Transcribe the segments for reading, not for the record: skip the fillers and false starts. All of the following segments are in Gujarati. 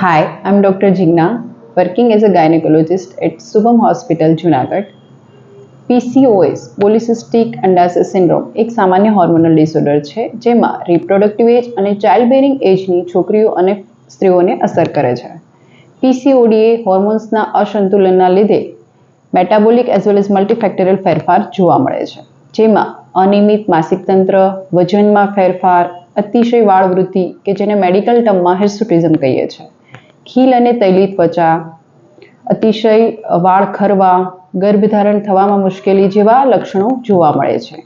Hi, I'm Dr. Jigna, working as a gynecologist at Subham Hospital, Junagadh. PCOS, polycystic અંડાશય સિન્ડ્રોમ, એક સામાન્ય હોર્મોનલ ડિસઓર્ડર છે જેમાં રિપ્રોડક્ટિવ એજ અને ચાઇલ્ડ બેરિંગ એજની છોકરીઓ અને સ્ત્રીઓને અસર કરે છે. પીસીઓડી એ હોર્મોન્સના અસંતુલનના લીધે મેટાબોલિક એઝ વેલ એઝ મલ્ટીફેક્ટરિયલ ફેરફાર જોવા મળે છે, જેમાં અનિયમિત માસિક તંત્ર, વજનમાં ફેરફાર, અતિશય વાળ વૃદ્ધિ કે જેને મેડિકલ ટર્મમાં હિર્સુટિઝમ કહીએ છીએ, ખીલ અને તૈલી ત્વચા, અતિશય વાળ ખરવા, ગર્ભધારણ થવામાં મુશ્કેલી જેવા લક્ષણો જોવા મળે છે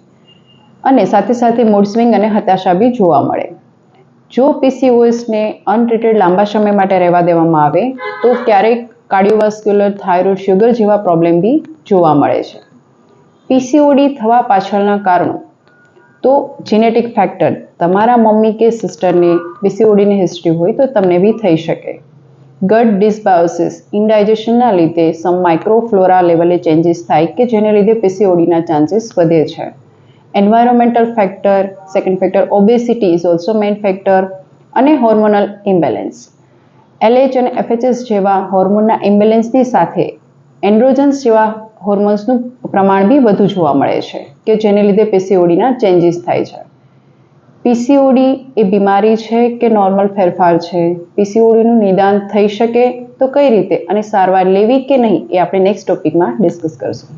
અને સાથે સાથે મૂડ સ્વિંગ અને હતાશા બી જોવા મળે. જો પીસીઓએસને અનટ્રીટેડ લાંબા સમય માટે રહેવા દેવામાં આવે તો ક્યારેક કાર્ડિયોવાસ્ક્યુલર, થાઇરોઇડ, શુગર જેવા પ્રોબ્લેમ બી જોવા મળે છે. પીસીઓડી થવા પાછળના કારણો તો જેનેટિક ફેક્ટર, તમારા મમ્મી કે સિસ્ટરને પીસીઓડીની હિસ્ટ્રી હોય તો તમને બી થઈ શકે. ગટ ડિસબાયોસિસ, ઇન્ડાઇજેશનના લીધે સમ માઇક્રોફ્લોરા લેવલે ચેન્જીસ થાય કે જેને લીધે પીસીઓડીના ચાન્સીસ વધે છે. Environmental factor, second factor obesity is also main factor, અને હોર્મોનલ ઇમ્બેલેન્સ. એલએચ અને એફએચએસ જેવા હોર્મોનના ઇમ્બેલેન્સની સાથે એન્ડ્રોજન્સ જેવા હોર્મોન્સનું પ્રમાણ બી વધુ જોવા મળે છે કે જેને લીધે પીસીઓડીના ચેન્જીસ થાય છે. પીસીઓડી એ બીમારી છે કે નોર્મલ ફેરફાર છે? પીસીઓડીનું નિદાન થઈ શકે તો કઈ રીતે અને સારવાર લેવી કે નહીં એ આપણે નેક્સ્ટ ટોપિકમાં ડિસ્કસ કરશું.